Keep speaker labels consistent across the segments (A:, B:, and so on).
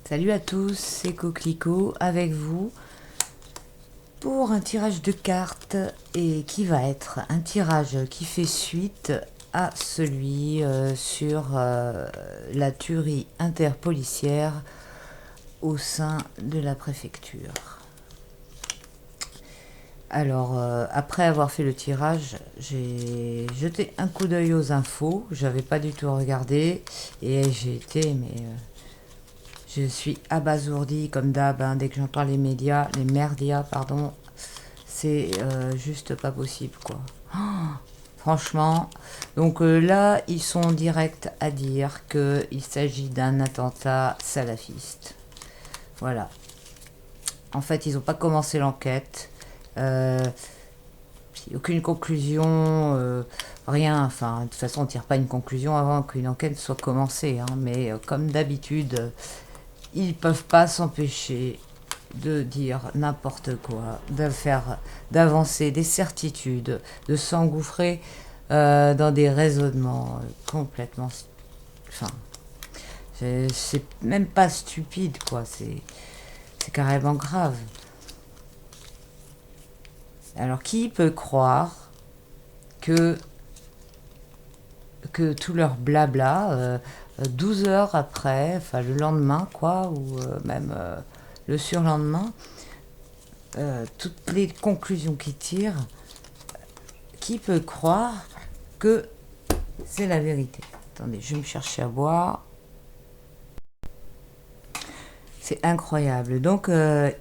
A: Salut à tous, c'est Coquelicot avec vous pour un tirage de cartes et qui va être un tirage qui fait suite à celui sur la tuerie interpolicière au sein de la préfecture. Alors, après avoir fait le tirage, j'ai jeté un coup d'œil aux infos, j'avais pas du tout regardé et j'ai été je suis abasourdie comme d'hab, hein, dès que j'entends les merdias, pardon, c'est juste pas possible, quoi. Oh, franchement. Donc là, ils sont directs à dire qu'il s'agit d'un attentat salafiste. Voilà. En fait, ils n'ont pas commencé l'enquête. Euh, Aucune conclusion, rien. Enfin, de toute façon, on ne tire pas une conclusion avant qu'une enquête soit commencée. Hein, mais comme d'habitude, ils peuvent pas s'empêcher de dire n'importe quoi, d'avancer des certitudes, de s'engouffrer dans des raisonnements complètement, enfin, c'est même pas stupide, quoi. C'est carrément grave. Alors qui peut croire que tout leur blabla, 12 heures après, enfin le lendemain, quoi, ou même le surlendemain, toutes les conclusions qu'ils tirent, qui peut croire que c'est la vérité? Attendez, je vais me chercher à boire. C'est incroyable. Donc,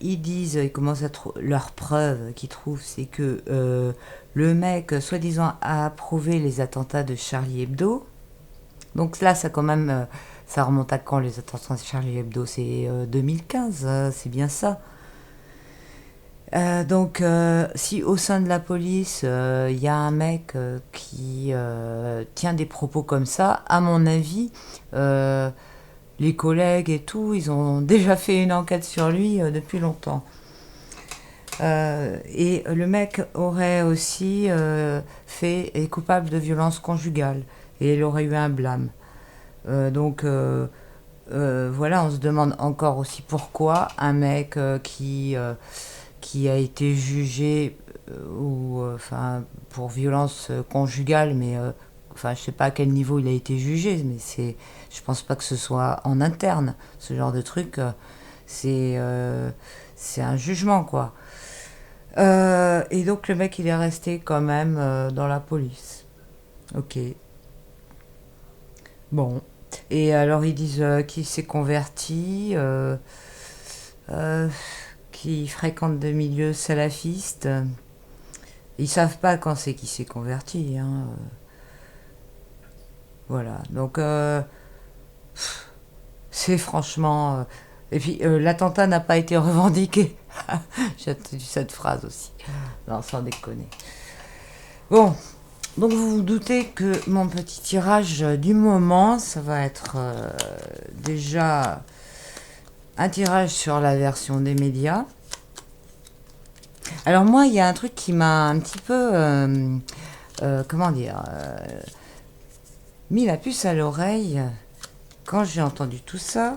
A: ils disent, ils commencent à leur preuve qu'ils trouvent, c'est que le mec, soi-disant, a approuvé les attentats de Charlie Hebdo. Donc là, ça quand même, ça remonte à quand les attentats de Charlie Hebdo? C'est 2015, c'est bien ça. Donc, si au sein de la police, il y a un mec qui tient des propos comme ça, à mon avis, les collègues et tout, ils ont déjà fait une enquête sur lui depuis longtemps. Et le mec aurait aussi est coupable de violence conjugale et il aurait eu un blâme. Donc voilà, on se demande encore aussi pourquoi un mec qui a été jugé pour violence conjugale, mais je sais pas à quel niveau il a été jugé, mais je pense pas que ce soit en interne, ce genre de truc, c'est un jugement, quoi. Et donc le mec il est resté quand même dans la police. Ok. Bon. Et alors ils disent qu'il s'est converti, qu'il fréquente des milieux salafistes. Ils savent pas quand c'est qu'il s'est converti. Hein. Voilà. Donc c'est franchement. Et puis l'attentat n'a pas été revendiqué. J'ai entendu cette phrase aussi. Non, sans déconner. Bon. Donc vous vous doutez que mon petit tirage du moment, ça va être déjà un tirage sur la version des médias. Alors moi, il y a un truc qui m'a un petit peu, comment dire, mis la puce à l'oreille quand j'ai entendu tout ça.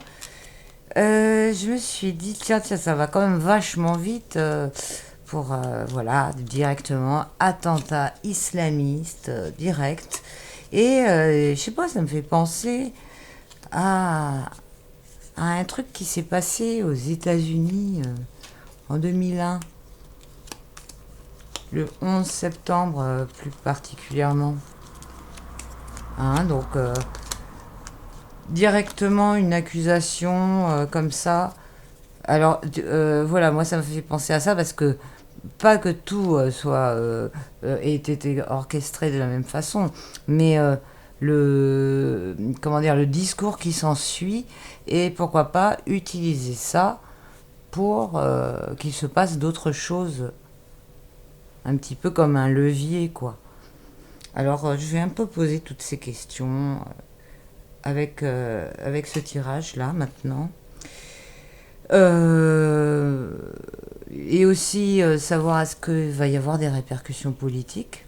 A: Je me suis dit, tiens, ça va quand même vachement vite pour, voilà, directement, attentat islamiste direct. Et je sais pas, ça me fait penser à un truc qui s'est passé aux États-Unis en 2001, le 11 septembre plus particulièrement. Hein, donc, directement une accusation comme ça. Alors, voilà, moi ça me fait penser à ça parce que pas que tout ait été orchestré de la même façon, mais le discours qui s'ensuit et pourquoi pas utiliser ça pour qu'il se passe d'autres choses, un petit peu comme un levier, quoi. Alors, je vais un peu poser toutes ces questions avec ce tirage-là, maintenant. Et aussi savoir est-ce qu'il va y avoir des répercussions politiques.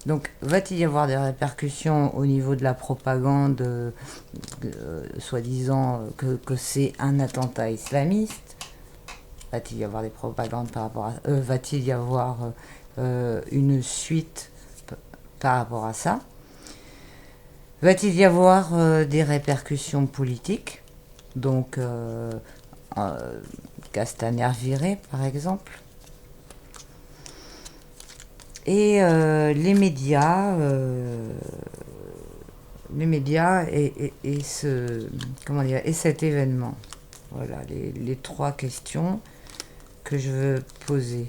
A: Donc, va-t-il y avoir des répercussions au niveau de la propagande, soi-disant que c'est un attentat islamiste? Va-t-il y avoir des propagandes par rapport à... va-t-il y avoir une suite par rapport à ça? Va-t-il y avoir des répercussions politiques? Donc, Castaner viré, par exemple. Et les médias et comment dire, et cet événement. Voilà les trois questions que je veux poser.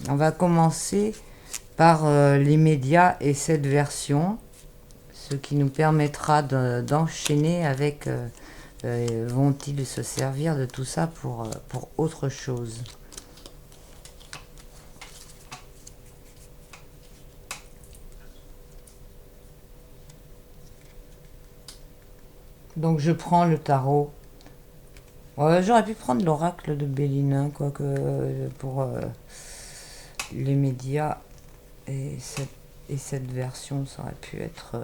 A: On va commencer par les médias et cette version, ce qui nous permettra d'enchaîner avec vont-ils se servir de tout ça pour autre chose? Donc je prends le tarot. J'aurais pu prendre l'oracle de Béline, quoique pour les médias et cette version, ça aurait pu être...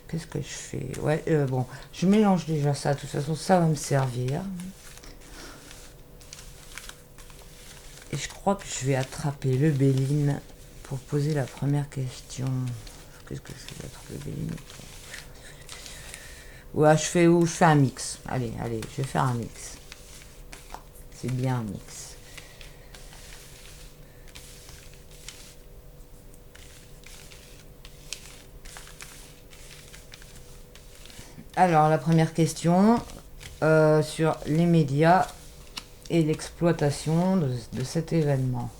A: qu'est-ce que je fais? Ouais, bon, je mélange déjà ça, de toute façon ça va me servir. Et je crois que je vais attraper le Béline pour poser la première question. Qu'est-ce que je vais attraper le Béline? Ouais, je fais un mix. Allez, je vais faire un mix. C'est bien un mix. Alors, la première question sur les médias et l'exploitation de cet événement.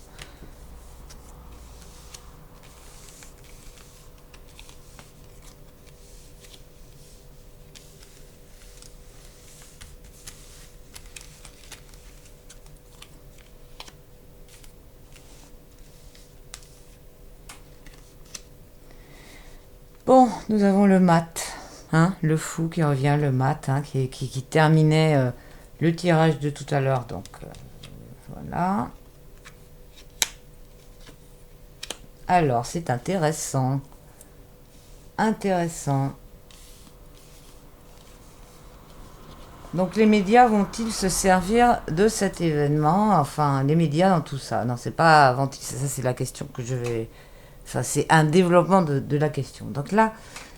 A: Bon, nous avons le mat, hein, le fou qui revient, le mat, hein, qui terminait le tirage de tout à l'heure. Donc, voilà. Alors, c'est intéressant. Intéressant. Donc, les médias vont-ils se servir de cet événement? Enfin, les médias dans tout ça. Non, c'est pas... Ça, c'est la question que je vais... Enfin, c'est un développement de la question. Donc là,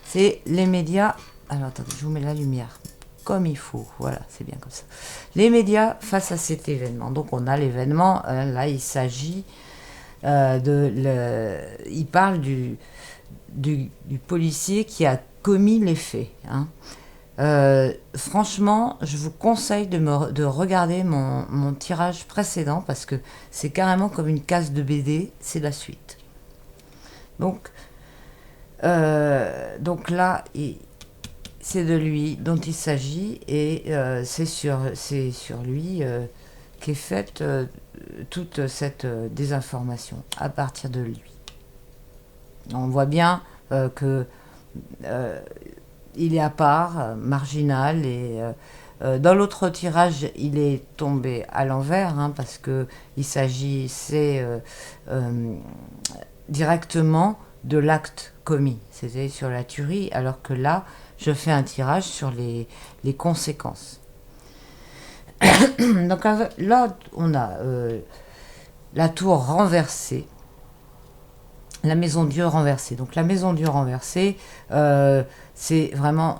A: c'est les médias... Alors, attendez, je vous mets la lumière comme il faut. Voilà, c'est bien comme ça. Les médias face à cet événement. Donc, on a l'événement. Là, il s'agit il parle du policier qui a commis les faits. Hein. Franchement, je vous conseille de regarder mon tirage précédent parce que c'est carrément comme une case de BD. C'est la suite. Donc là, c'est de lui dont il s'agit et c'est sur lui qu'est faite toute cette désinformation à partir de lui. On voit bien que il est à part, marginal et dans l'autre tirage, il est tombé à l'envers hein, parce que il s'agissait directement de l'acte commis, c'était sur la tuerie, alors que là, je fais un tirage sur les conséquences. Donc là, on a la tour renversée, la maison Dieu renversée. Donc la maison Dieu renversée, c'est vraiment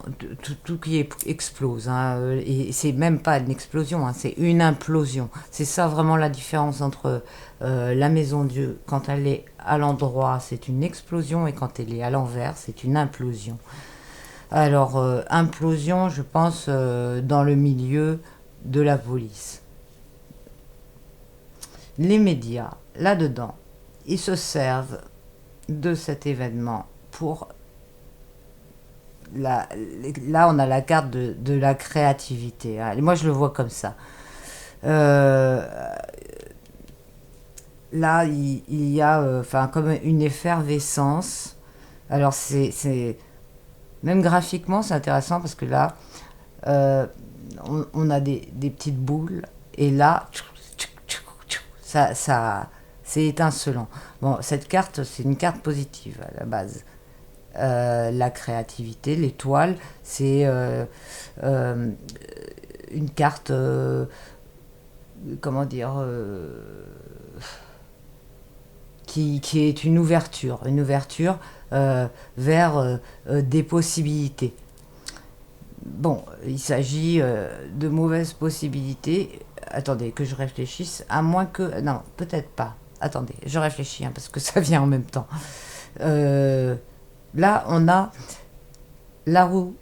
A: tout qui explose. Hein, et c'est même pas une explosion, hein, c'est une implosion. C'est ça vraiment la différence entre la maison Dieu, quand elle est à l'endroit, c'est une explosion, et quand elle est à l'envers, c'est une implosion. Alors, implosion, je pense, dans le milieu de la police. Les médias, là-dedans, ils se servent de cet événement pour... Là, on a la carte de la créativité. Hein. Moi, je le vois comme ça. Là, il y a comme une effervescence. Alors, c'est même graphiquement, c'est intéressant parce que là, on a des petites boules. Et là, ça c'est étincelant. Bon, cette carte, c'est une carte positive à la base. La créativité, l'étoile, c'est une carte, comment dire, qui est une ouverture vers des possibilités. Bon, il s'agit de mauvaises possibilités. Attendez, que je réfléchisse, à moins que... Non, peut-être pas. Attendez, je réfléchis, hein, parce que ça vient en même temps. Là, on a la roue,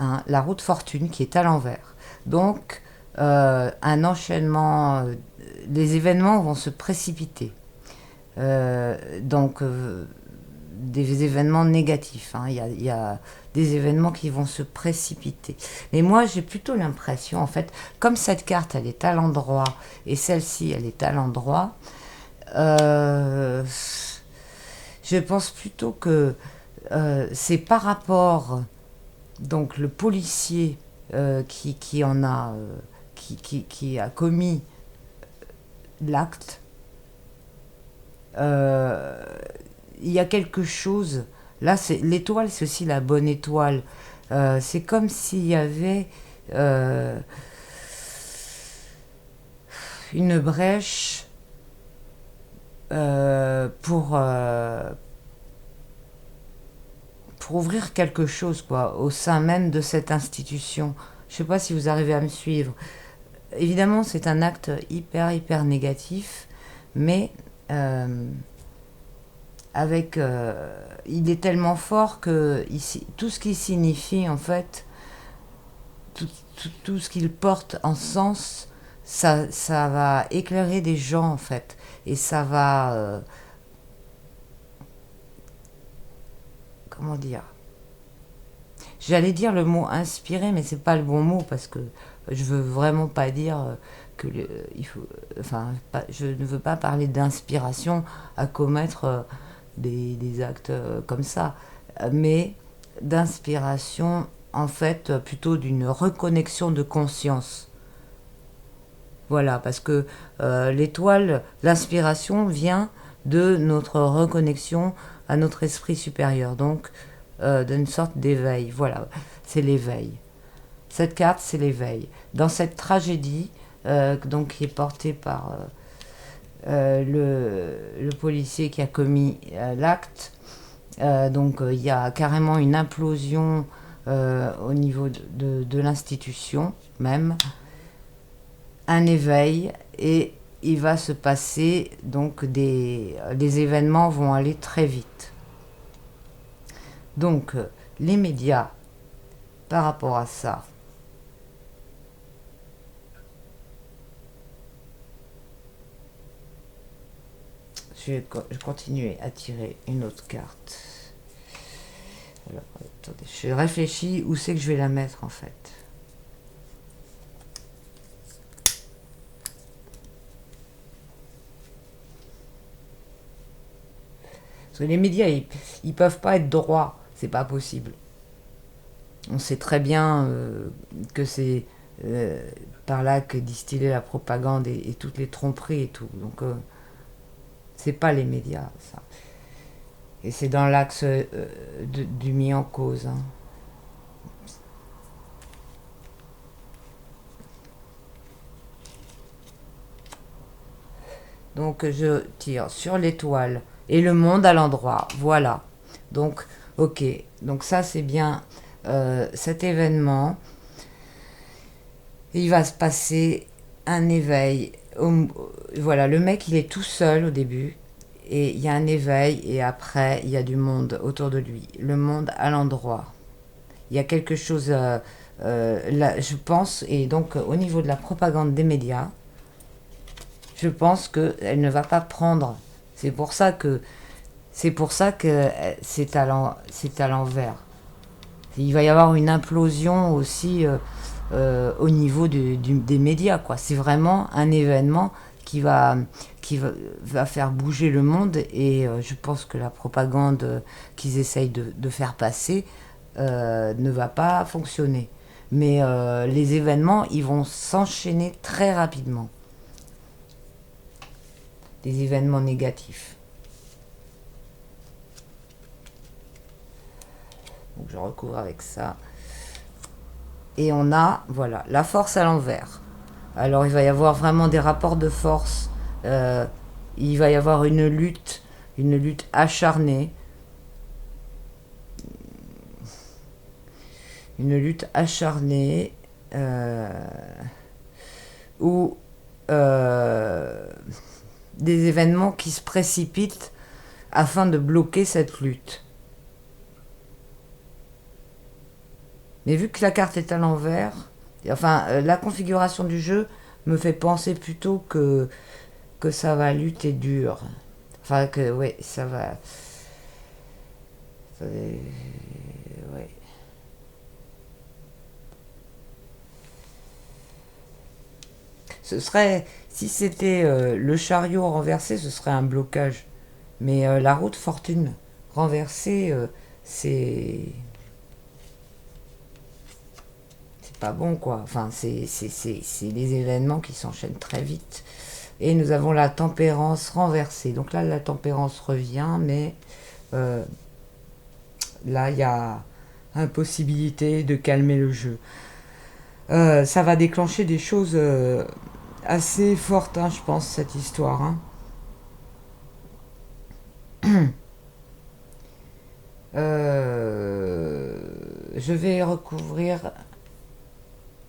A: hein, la roue de fortune qui est à l'envers. Donc, un enchaînement, les événements vont se précipiter. Donc, des événements négatifs. Hein. Il y a des événements qui vont se précipiter. Mais moi, j'ai plutôt l'impression, en fait, comme cette carte, elle est à l'endroit, et celle-ci, elle est à l'endroit, je pense plutôt que c'est par rapport, donc, le policier qui en a, qui a commis l'acte, il y a quelque chose. Là, c'est l'étoile, c'est aussi la bonne étoile. C'est comme s'il y avait une brèche pour ouvrir quelque chose, quoi, au sein même de cette institution. Je ne sais pas si vous arrivez à me suivre. Évidemment, c'est un acte hyper négatif, mais avec, il est tellement fort que ici, tout ce qu'il signifie, en fait, tout ce qu'il porte en sens, ça va éclairer des gens, en fait, et ça va, comment dire, j'allais dire le mot inspirer, mais c'est pas le bon mot, parce que je veux vraiment pas dire que il faut, enfin, je ne veux pas parler d'inspiration à commettre des actes comme ça, mais d'inspiration, en fait, plutôt d'une reconnexion de conscience. Voilà, parce que l'étoile, l'inspiration vient de notre reconnexion à notre esprit supérieur, donc d'une sorte d'éveil. Voilà, c'est l'éveil. Cette carte, c'est l'éveil. Dans cette tragédie, donc, qui est portée par le policier qui a commis l'acte, donc il y a carrément une implosion au niveau de l'institution même, un éveil, et il va se passer, donc les événements vont aller très vite. Donc les médias, par rapport à ça, je vais continuer à tirer une autre carte. Alors, attendez, je réfléchis où c'est que je vais la mettre, en fait. Parce que les médias, ils peuvent pas être droits, c'est pas possible. On sait très bien que c'est par là que distillait la propagande et toutes les tromperies et tout. Donc, c'est pas les médias, ça. Et c'est dans l'axe du mis en cause. Hein. Donc je tire sur l'étoile et le monde à l'endroit. Voilà. Donc, ok. Donc ça, c'est bien cet événement. Il va se passer un éveil. Voilà, le mec, il est tout seul au début. Et il y a un éveil, et après, il y a du monde autour de lui. Le monde à l'endroit. Il y a quelque chose, là, je pense, et donc au niveau de la propagande des médias, je pense qu'elle ne va pas prendre. C'est pour ça que c'est à l'envers. Il va y avoir une implosion aussi au niveau des médias, quoi. C'est vraiment un événement qui va faire bouger le monde, et je pense que la propagande qu'ils essayent de faire passer ne va pas fonctionner. Mais les événements, ils vont s'enchaîner très rapidement. des événements négatifs. Donc je recouvre avec ça. Et on a, voilà, la force à l'envers. Alors il va y avoir vraiment des rapports de force. Il va y avoir une lutte acharnée. Une lutte acharnée où des événements qui se précipitent afin de bloquer cette lutte. Mais vu que la carte est à l'envers, enfin la configuration du jeu me fait penser plutôt que ça va lutter dur. Enfin que ouais, ça va. Ouais. Ce serait, si c'était le chariot renversé, ce serait un blocage. Mais la roue de fortune renversée, c'est pas bon quoi. Enfin, c'est des événements qui s'enchaînent très vite. Et nous avons la tempérance renversée. Donc là, la tempérance revient, mais là, il y a impossibilité de calmer le jeu. Ça va déclencher des choses assez fortes, hein, je pense, cette histoire. Hein. Je vais recouvrir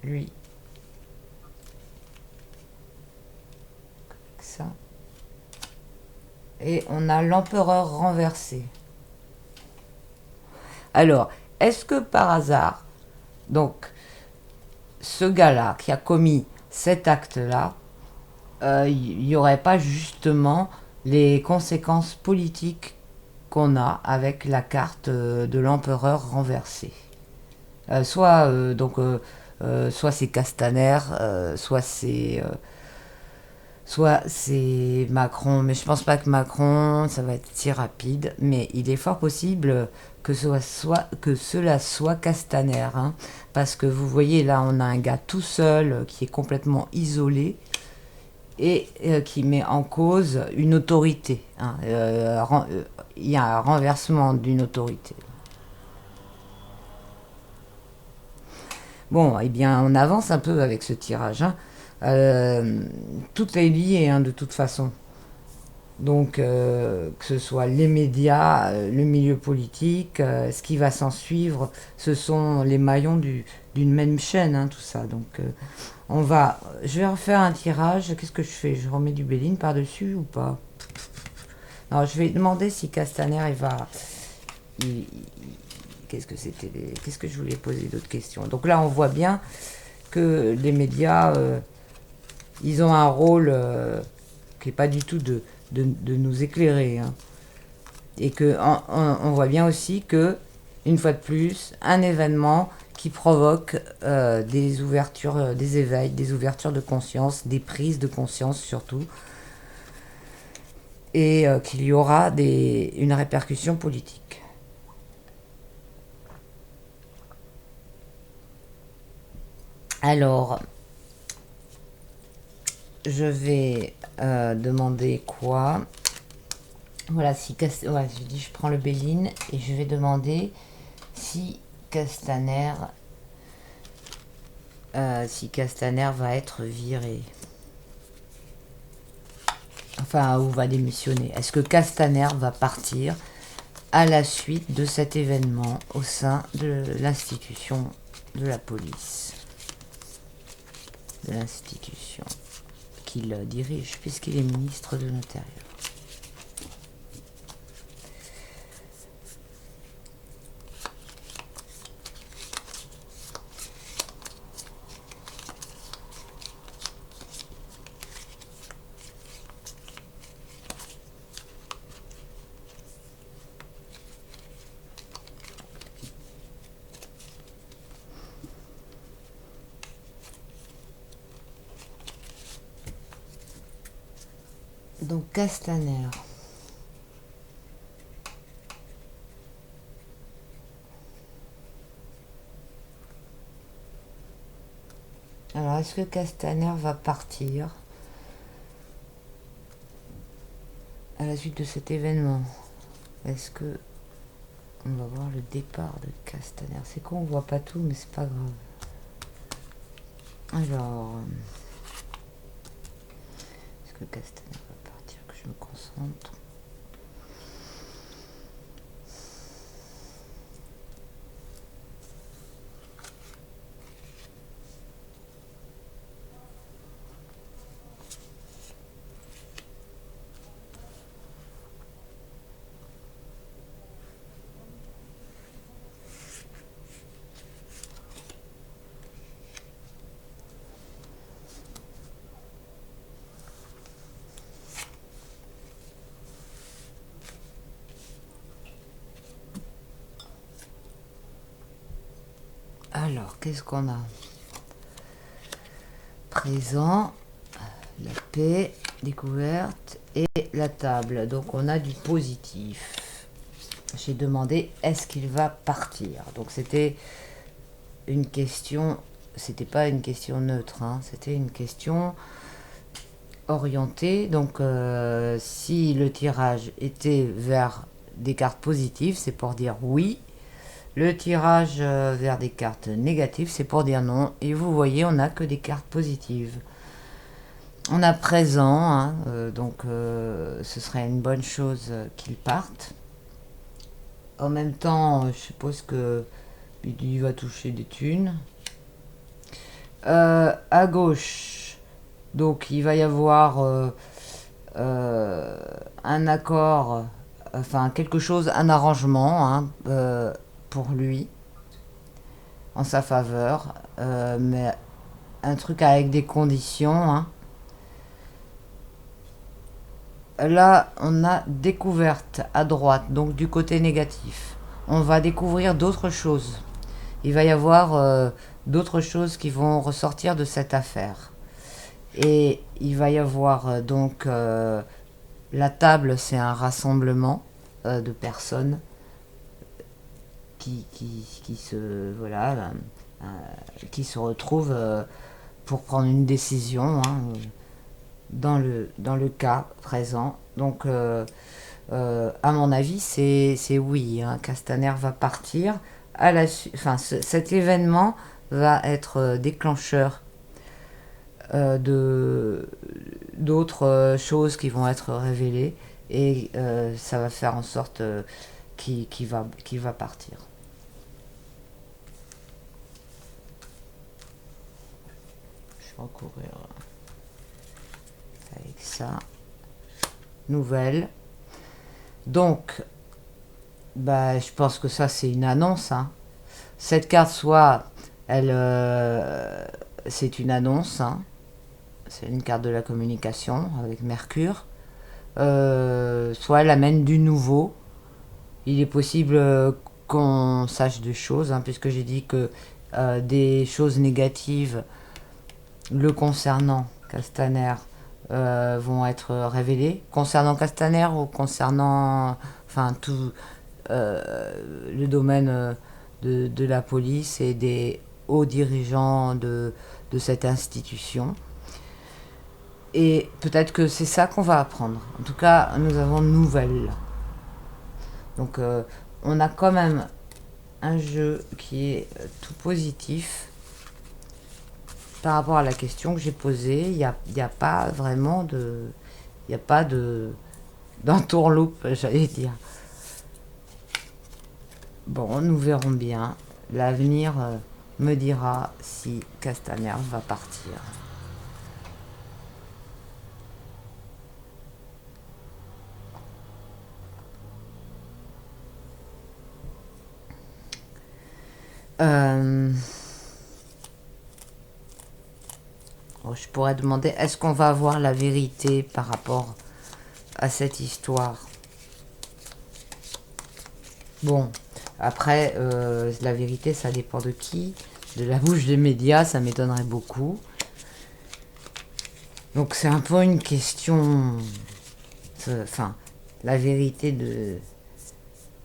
A: lui. Ça. Et on a l'empereur renversé. Alors, est-ce que par hasard, donc, ce gars-là qui a commis cet acte-là, il n'y aurait pas justement les conséquences politiques qu'on a avec la carte de l'empereur renversé. Soit c'est Castaner, soit c'est Macron, mais je pense pas que Macron, ça va être si rapide, mais il est fort possible que cela soit Castaner, hein, parce que vous voyez là, on a un gars tout seul qui est complètement isolé et qui met en cause une autorité. Hein, il y a un renversement d'une autorité. Bon, eh bien, on avance un peu avec ce tirage. Hein. Tout est lié, hein, de toute façon. Donc, que ce soit les médias, le milieu politique, ce qui va s'en suivre, ce sont les maillons d'une même chaîne, hein, tout ça. Donc, je vais refaire un tirage. Qu'est-ce que je fais? Je remets du Béline par-dessus ou pas? Non, je vais demander si Castaner, qu'est-ce que je voulais poser d'autres questions? Donc là, on voit bien que les médias, ils ont un rôle qui n'est pas du tout de nous éclairer. Hein. Et on voit bien aussi que, une fois de plus, un événement qui provoque des ouvertures, des éveils, des ouvertures de conscience, des prises de conscience surtout, et qu'il y aura une répercussion politique. Alors, je vais demander quoi? Voilà, je dis je prends le Béline et je vais demander si Castaner va être viré. Enfin, ou va démissionner. Est-ce que Castaner va partir à la suite de cet événement au sein de l'institution de la police, de l'institution qu'il dirige, puisqu'il est ministre de l'Intérieur. Donc Castaner. Alors, est-ce que Castaner va partir? à la suite de cet événement, est-ce que on va voir le départ de Castaner? C'est con, on voit pas tout, mais c'est pas grave. Alors, est-ce que Castaner va partir? Que je me concentre. Alors, qu'est-ce qu'on a? Présent, la paix, découverte et la table. Donc, on a du positif. J'ai demandé, est-ce qu'il va partir? Donc, c'était une question, c'était pas une question neutre, hein, c'était une question orientée. Donc, si le tirage était vers des cartes positives, c'est pour dire oui. Le tirage vers des cartes négatives, c'est pour dire non. Et vous voyez, on n'a que des cartes positives. On a présent, hein, donc ce serait une bonne chose qu'il parte. En même temps, je suppose que il va toucher des thunes. À gauche, donc il va y avoir un accord, enfin quelque chose, un arrangement, hein, pour lui, en sa faveur, mais un truc avec des conditions, hein. Là, on a découverte à droite, donc du côté négatif. On va découvrir d'autres choses. Il va y avoir d'autres choses qui vont ressortir de cette affaire. Et il va y avoir donc la table, c'est un rassemblement de personnes qui se voilà qui se retrouvent pour prendre une décision, hein, dans le cas présent. Donc à mon avis c'est oui, hein, Castaner va partir à la enfin cet événement va être déclencheur de d'autres choses qui vont être révélées et ça va faire en sorte qu'il va partir. Je vais recourir avec ça. Nouvelle. Donc, bah, je pense que ça c'est une annonce, hein. Cette carte, soit elle, c'est une annonce, hein. C'est une carte de la communication avec Mercure. Soit elle amène du nouveau. Il est possible qu'on sache des choses, hein, puisque j'ai dit que des choses négatives le concernant, Castaner, vont être révélées. Concernant Castaner ou concernant enfin tout le domaine de la police et des hauts dirigeants de cette institution. Et peut-être que c'est ça qu'on va apprendre. En tout cas, nous avons de nouvelles. Donc on a quand même un jeu qui est tout positif par rapport à la question que j'ai posée. Il y a pas vraiment de... Il n'y a pas de... d'entourloupe, j'allais dire. Bon, nous verrons bien. L'avenir me dira si Castaner va partir. Je pourrais demander, est-ce qu'on va avoir la vérité par rapport à cette histoire? Bon, après, la vérité, ça dépend de qui. De la bouche des médias, ça m'étonnerait beaucoup. Donc c'est un peu une question... Enfin, la vérité de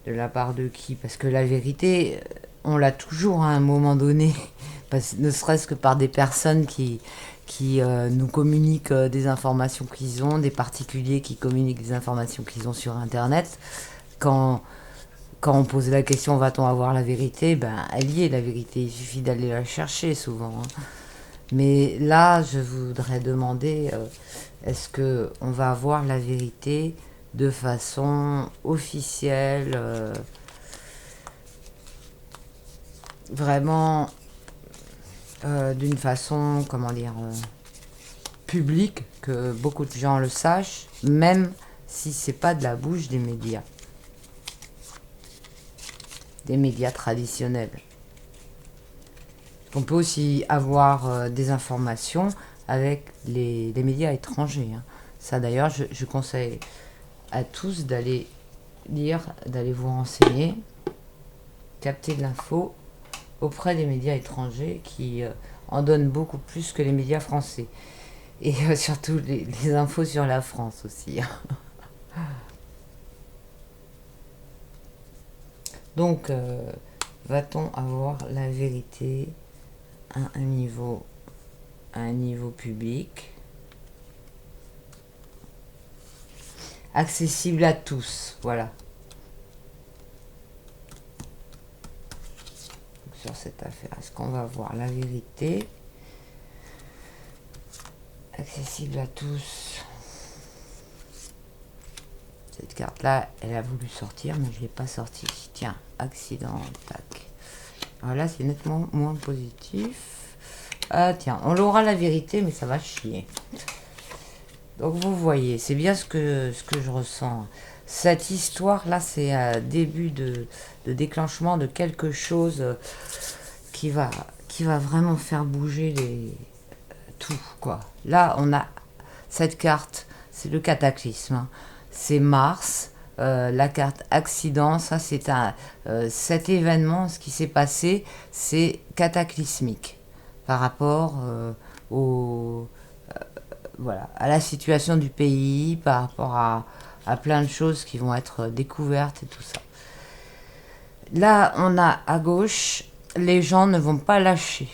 A: la part de qui? Parce que la vérité, on l'a toujours à un moment donné, ne serait-ce que par des personnes qui qui nous communiquent des informations qu'ils ont, des particuliers qui communiquent des informations qu'ils ont sur Internet. Quand on pose la question, va-t-on avoir la vérité? Ben, elle y est, la vérité. Il suffit d'aller la chercher souvent, hein. Mais là, je voudrais demander, est-ce qu'on va avoir la vérité de façon officielle, vraiment d'une façon, comment dire, publique, que beaucoup de gens le sachent, même si c'est pas de la bouche des médias traditionnels. On peut aussi avoir des informations avec les médias étrangers, hein. Ça d'ailleurs, je conseille à tous d'aller lire, d'aller vous renseigner, capter de l'info auprès des médias étrangers qui en donnent beaucoup plus que les médias français. Et surtout les infos sur la France aussi, hein. Donc, va-t-on avoir la vérité à un niveau public, accessible à tous, voilà. Donc, sur cette affaire, est-ce qu'on va voir la vérité accessible à tous? Cette carte-là, elle a voulu sortir, mais je ne l'ai pas sortie. Tiens, accident, tac. Alors là, c'est nettement moins positif. Ah tiens, on aura la vérité, mais ça va chier. Donc vous voyez, c'est bien ce que je ressens. Cette histoire-là, c'est un début de déclenchement de quelque chose qui va vraiment faire bouger tout, quoi. Là, on a cette carte, c'est le cataclysme, hein. C'est Mars, la carte accident, ça c'est cet événement, ce qui s'est passé, c'est cataclysmique par rapport voilà, à la situation du pays, par rapport à plein de choses qui vont être découvertes et tout ça. Là, on a à gauche, les gens ne vont pas lâcher.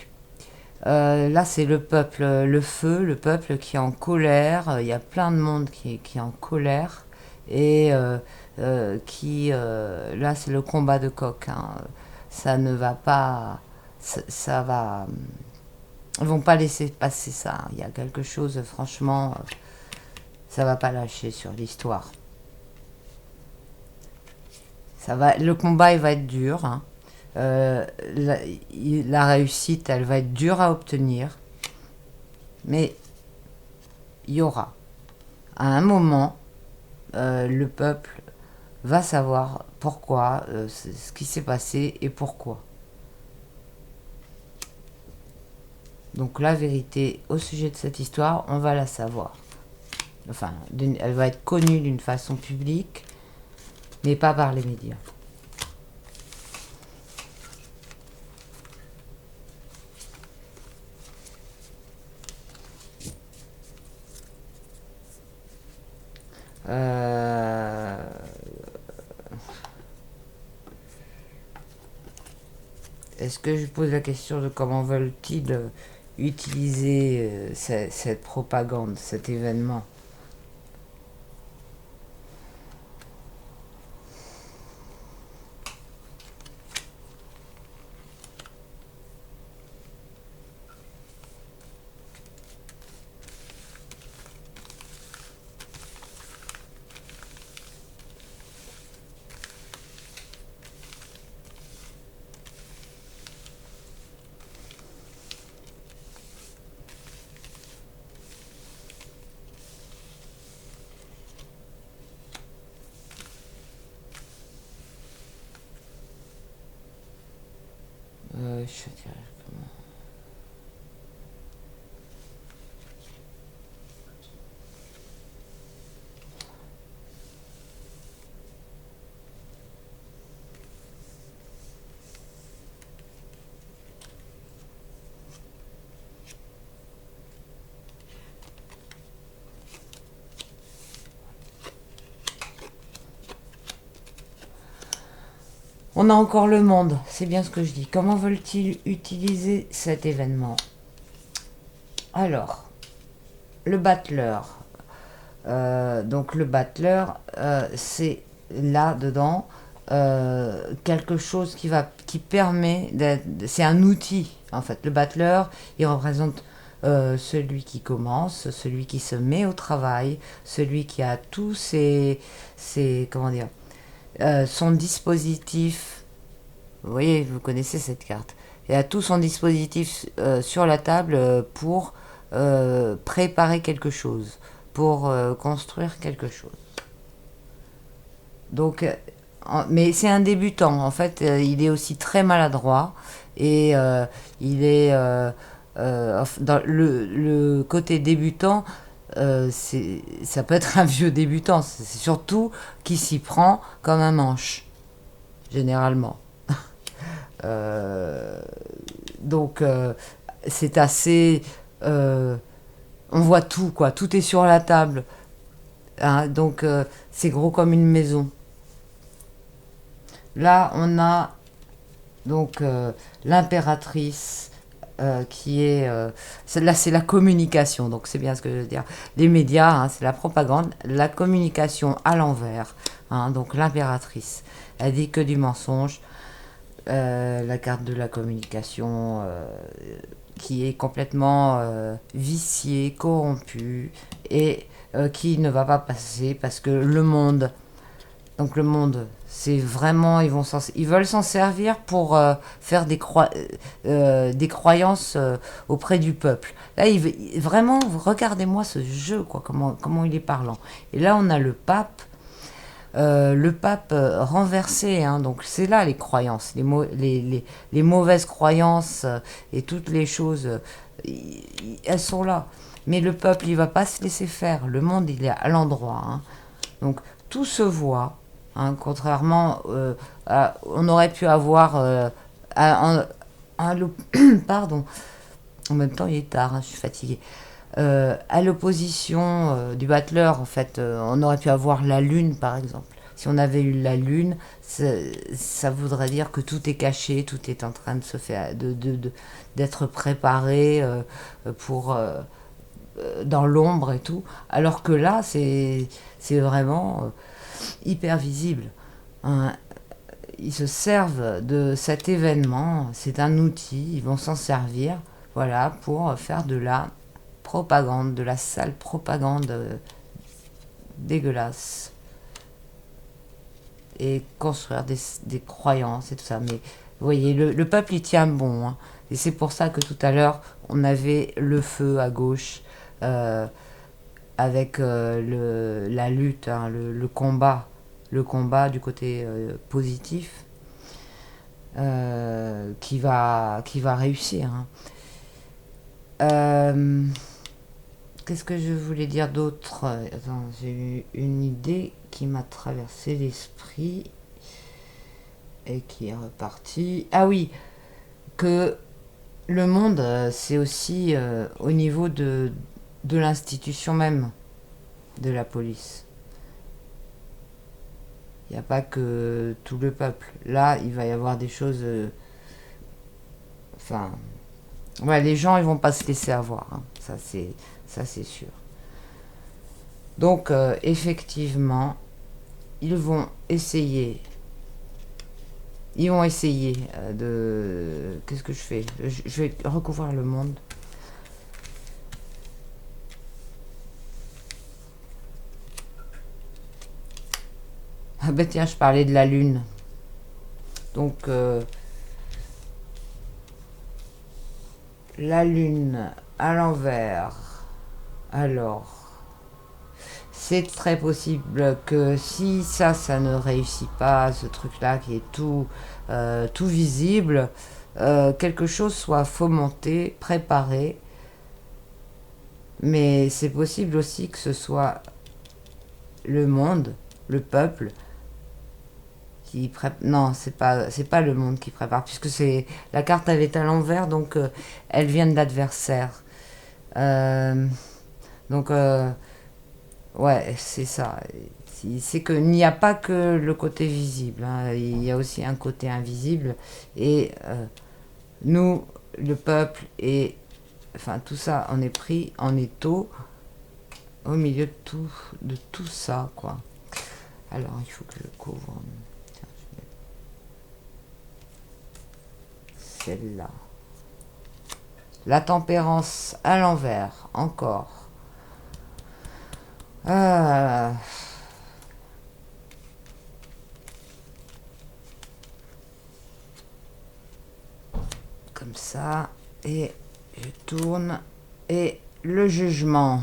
A: Là, c'est le peuple, le feu, le peuple qui est en colère. Il y a plein de monde qui est en colère. Et là, c'est le combat de coq, hein. Ça ne va pas... Ça va... Ils vont pas laisser passer ça. Il y a quelque chose, franchement, ça va pas lâcher sur l'histoire. Le combat, il va être dur, hein. La réussite, elle va être dure à obtenir, mais il y aura. À un moment, le peuple va savoir pourquoi, ce qui s'est passé et pourquoi. Donc la vérité au sujet de cette histoire, on va la savoir. Enfin, elle va être connue d'une façon publique, mais pas par les médias. Est-ce que je pose la question de comment veulent-ils utiliser cette propagande, cet événement? Je dirais comment... On a encore le monde, c'est bien ce que je dis. Comment veulent-ils utiliser cet événement? Alors, le battleur. Donc le battleur, c'est là-dedans quelque chose qui permet c'est un outil en fait. Le battleur, il représente celui qui commence, celui qui se met au travail, celui qui a tous comment dire, son dispositif. Vous voyez, vous connaissez cette carte. Il a tout son dispositif sur la table pour préparer quelque chose, pour construire quelque chose. Donc, mais c'est un débutant. En fait, il est aussi très maladroit et il est dans le côté débutant. Ça peut être un vieux débutant. C'est surtout qui s'y prend comme un manche, généralement. Donc, c'est assez. On voit tout, quoi. Tout est sur la table. Hein, donc, c'est gros comme une maison. Là, on a donc l'impératrice qui est... là, c'est la communication, donc c'est bien ce que je veux dire. Les médias, hein, c'est la propagande, la communication à l'envers. Hein, donc l'impératrice, elle dit que du mensonge. La carte de la communication qui est complètement viciée, corrompue et qui ne va pas passer parce que le monde... Donc le monde, c'est vraiment, ils veulent s'en servir pour faire des croyances auprès du peuple. Là, vraiment, regardez-moi ce jeu, quoi, comment il est parlant. Et là, on a le pape renversé, hein, donc c'est là les croyances, les mauvaises croyances et toutes les choses, elles sont là. Mais le peuple, il va pas se laisser faire. Le monde, il est à l'endroit. Hein. Donc tout se voit. Hein, contrairement, on aurait pu avoir pardon. En même temps, il est tard, hein, je suis fatiguée. À l'opposition du battleur, en fait, on aurait pu avoir la lune, par exemple. Si on avait eu la lune, ça voudrait dire que tout est caché, tout est en train de se faire, d'être préparé pour dans l'ombre et tout. Alors que là, c'est vraiment hyper visible. Hein. Ils se servent de cet événement, c'est un outil, ils vont s'en servir, voilà, pour faire de la propagande, de la sale propagande dégueulasse. Et construire des croyances et tout ça. Mais vous voyez, le peuple, il tient bon. Hein. Et c'est pour ça que tout à l'heure, on avait le feu à gauche, avec la lutte, hein, le combat du côté positif, qui va réussir. Hein. Qu'est-ce que je voulais dire d'autre? Attends, j'ai eu une idée qui m'a traversé l'esprit et qui est repartie. Ah oui, que le monde, c'est aussi au niveau de l'institution même de la police. Il n'y a pas que tout le peuple. Là, il va y avoir des choses... Enfin... Ouais, les gens, ils vont pas se laisser avoir. Hein. Ça, c'est sûr. Donc, effectivement, ils vont essayer de... Qu'est-ce que je fais? Je vais recouvrir le monde. Ah ben tiens, je parlais de la lune. Donc, la lune à l'envers. Alors, c'est très possible que si ça ne réussit pas, ce truc-là qui est tout visible, quelque chose soit fomenté, préparé. Mais c'est possible aussi que ce soit le monde, le peuple, qui prépare. Non, c'est pas le monde qui prépare, puisque c'est la carte, elle est à l'envers, donc elle vient de l'adversaire. Donc ouais, c'est ça. C'est qu'il n'y a pas que le côté visible, hein. Il y a aussi un côté invisible. Et nous, le peuple, et enfin tout ça, on est pris en étau au milieu de tout ça, quoi. Alors, il faut que je couvre. Tiens, je vais mettre celle-là. La tempérance à l'envers, encore. Ah. Comme ça, et je tourne, et le jugement.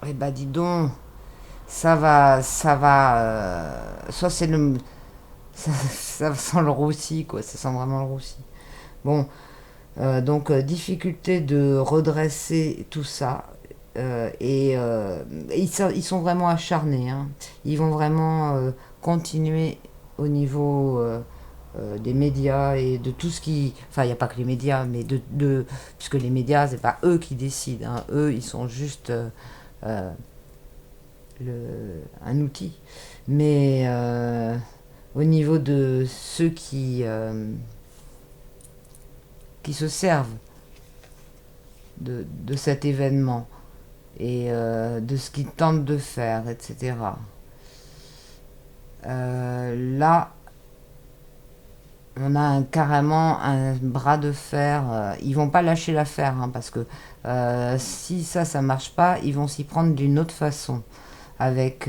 A: Eh ben dis donc, ça va, soit c'est le, ça sent le roussi, quoi, ça sent vraiment le roussi. Bon, donc difficulté de redresser tout ça, ils sont vraiment acharnés, hein. Ils vont vraiment continuer au niveau des médias et de tout ce qui... Enfin, il n'y a pas que les médias, mais puisque les médias, c'est pas eux qui décident, hein. Eux, ils sont juste euh, un outil. Mais au niveau de ceux qui se servent de cet événement et de ce qu'ils tentent de faire, etc. Là, on a carrément un bras de fer. Ils vont pas lâcher l'affaire, hein, parce que si ça marche pas, ils vont s'y prendre d'une autre façon, avec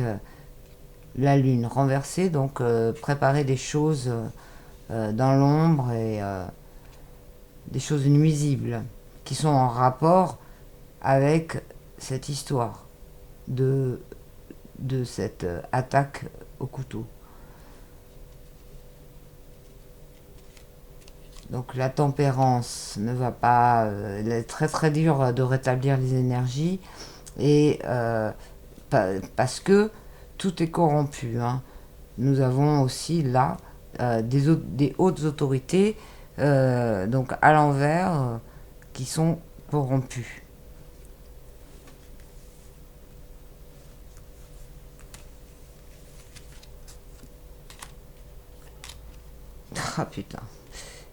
A: la lune renversée, donc préparer des choses dans l'ombre et des choses nuisibles qui sont en rapport avec cette histoire de cette attaque au couteau. Donc la tempérance ne va pas... il est très très dur de rétablir les énergies, et parce que tout est corrompu, hein. Nous avons aussi là des hautes autorités, donc à l'envers, qui sont corrompues. Ah putain.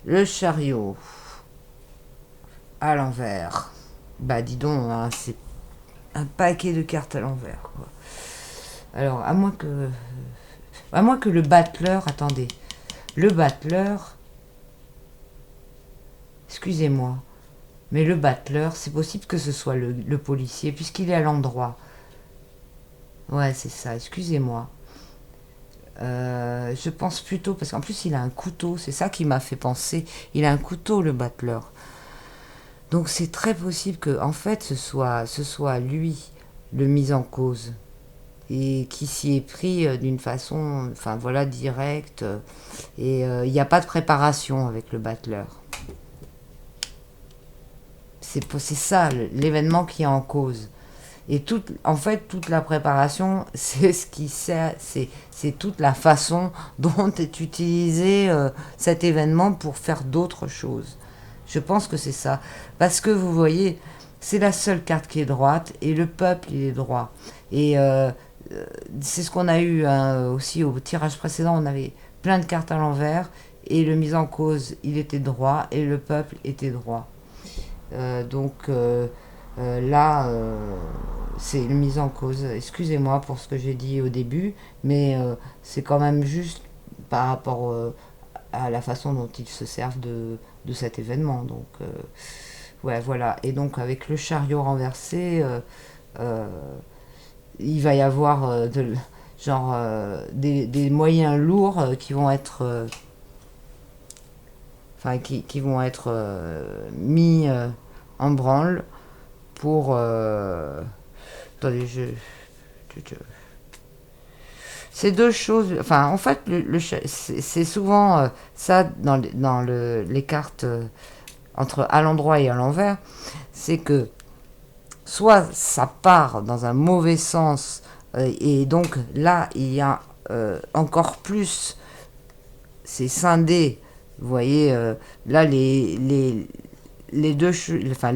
A: Le chariot à l'envers. Bah dis donc, hein, c'est un paquet de cartes à l'envers, quoi. Alors, à moins que le battleur... Attendez. Le battleur... Excusez-moi. Mais le battleur, c'est possible que ce soit le policier, puisqu'il est à l'endroit. Ouais, c'est ça, excusez-moi. Je pense plutôt, parce qu'en plus il a un couteau, c'est ça qui m'a fait penser. Il a un couteau, le battleur. Donc c'est très possible que, en fait, ce soit lui, le mis en cause, et qui s'y est pris d'une façon, enfin voilà, directe. Et il n'y a pas de préparation avec le battleur. C'est ça, l'événement qui est en cause. Et en fait, toute la préparation, c'est ce qui sert, c'est toute la façon dont est utilisé cet événement pour faire d'autres choses. Je pense que c'est ça. Parce que vous voyez, c'est la seule carte qui est droite, et le peuple, il est droit. Et c'est ce qu'on a eu, hein, aussi au tirage précédent, on avait plein de cartes à l'envers, et le mis en cause, il était droit, et le peuple était droit. Là, c'est une mise en cause. Excusez-moi pour ce que j'ai dit au début, mais c'est quand même juste par rapport à la façon dont ils se servent de cet événement. Donc, ouais, voilà. Et donc, avec le chariot renversé, il va y avoir des moyens lourds qui vont être... Enfin, qui vont être mis en branle pour... attendez, ces deux choses... Enfin, en fait, c'est souvent ça dans les cartes entre à l'endroit et à l'envers, c'est que soit ça part dans un mauvais sens, et donc là, il y a encore plus... C'est scindé. Vous voyez, là, les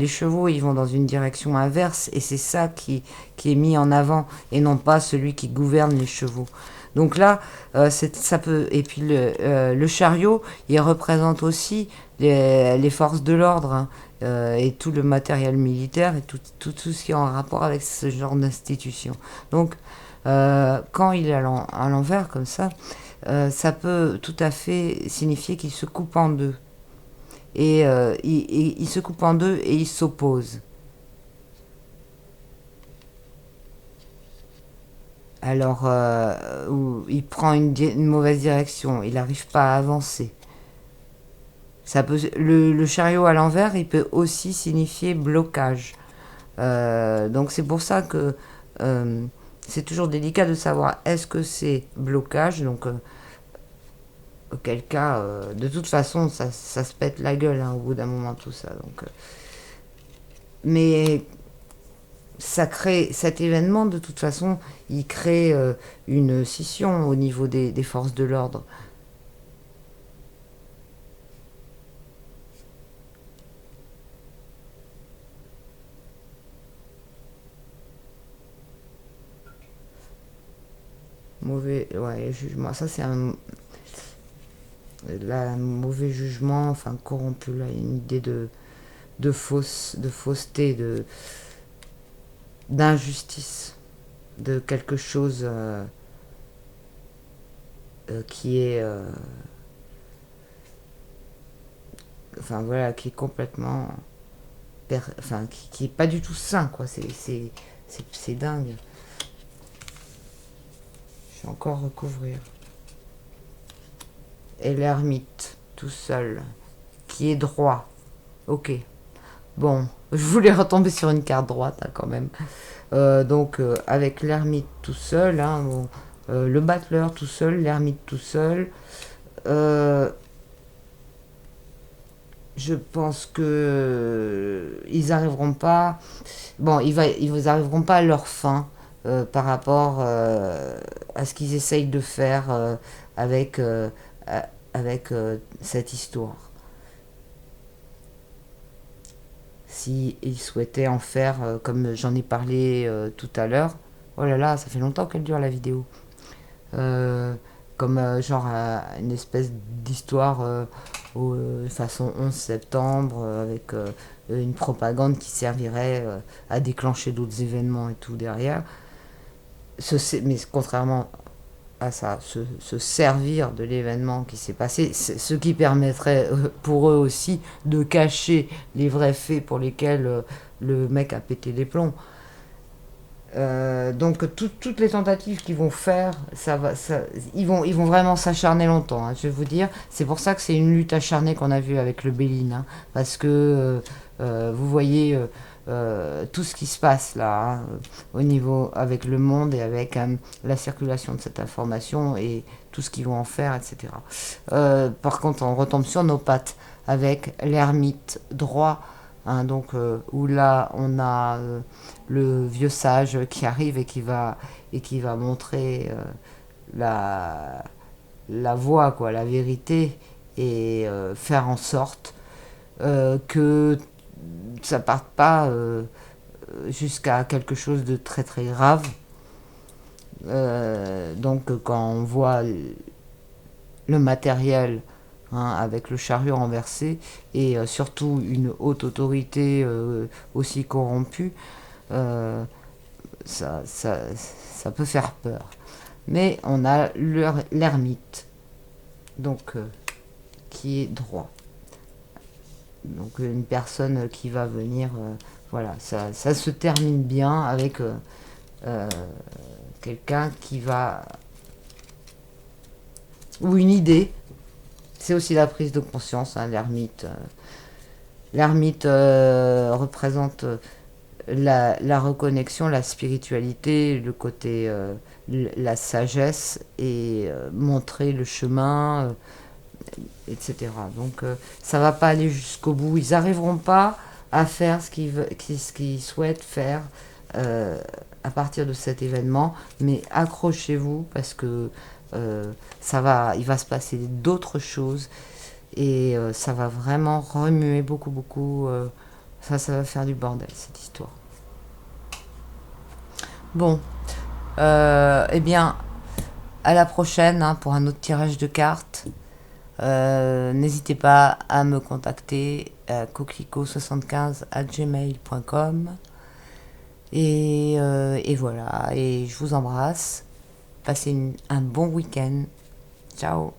A: chevaux, ils vont dans une direction inverse, et c'est ça qui est mis en avant, et non pas celui qui gouverne les chevaux. Donc là, ça peut. Et puis le chariot, il représente aussi les forces de l'ordre, hein, et tout le matériel militaire et tout ce qui est en rapport avec ce genre d'institution. Donc, quand il est à l'envers comme ça peut tout à fait signifier qu'il se coupe en deux. Et il se coupe en deux et il s'oppose. Alors, il prend une mauvaise direction, il n'arrive pas à avancer. Le chariot à l'envers, il peut aussi signifier blocage. Donc c'est pour ça que c'est toujours délicat de savoir est-ce que c'est blocage, donc auquel cas, de toute façon, ça se pète la gueule, hein, au bout d'un moment, tout ça. Donc, mais ça crée cet événement, de toute façon, il crée une scission au niveau des forces de l'ordre. Mauvais, ouais, jugement. Ça, c'est un mauvais jugement, enfin corrompu, là, une idée de fausseté, d'injustice, de quelque chose qui est enfin voilà, qui est complètement enfin qui est pas du tout sain, quoi. C'est dingue. Je vais encore recouvrir. Et l'ermite tout seul qui est droit. Ok, bon, je voulais retomber sur une carte droite, hein, quand même. Donc avec l'ermite tout seul, hein, bon, le battleur tout seul, l'ermite tout seul. Je pense que ils arriveront pas. Bon, ils arriveront pas à leur fin par rapport à ce qu'ils essayent de faire avec avec cette histoire. Si ils souhaitaient en faire, comme j'en ai parlé tout à l'heure. Oh là là, ça fait longtemps qu'elle dure la vidéo. Euh, Comme genre une espèce d'histoire façon 11 septembre avec une propagande qui servirait à déclencher d'autres événements et tout derrière. Mais contrairement à ça, se servir de l'événement qui s'est passé, ce qui permettrait pour eux aussi de cacher les vrais faits pour lesquels le mec a pété les plombs. Donc toutes les tentatives qu'ils vont faire, ils vont vraiment s'acharner longtemps, hein, je vais vous dire. C'est pour ça que c'est une lutte acharnée qu'on a vue avec le Béline, hein, parce que vous voyez tout ce qui se passe là, hein, au niveau avec le monde et avec la circulation de cette information et tout ce qu'ils vont en faire, etc. Par contre, on retombe sur nos pattes avec l'ermite droit. Hein, donc où là on a le vieux sage qui arrive et qui va montrer la voie, quoi, la vérité, et faire en sorte que ça parte pas jusqu'à quelque chose de très très grave. Donc quand on voit le matériel, hein, avec le chariot renversé et surtout une haute autorité aussi corrompue, ça peut faire peur. Mais on a l'ermite, donc qui est droit. Donc une personne qui va venir, voilà, ça se termine bien avec quelqu'un qui va... ou une idée. C'est aussi la prise de conscience, hein, l'ermite. L'ermite représente la reconnexion, la spiritualité, le côté, la sagesse et montrer le chemin, etc. Donc ça va pas aller jusqu'au bout. Ils n'arriveront pas à faire ce qu'ils souhaitent faire à partir de cet événement, mais accrochez-vous parce que il va se passer d'autres choses et ça va vraiment remuer beaucoup, beaucoup. Ça va faire du bordel, cette histoire. Bon, eh bien, à la prochaine hein, pour un autre tirage de cartes. N'hésitez pas à me contacter à coquelicot75@gmail.com et voilà, et je vous embrasse. Passez un bon week-end. Ciao.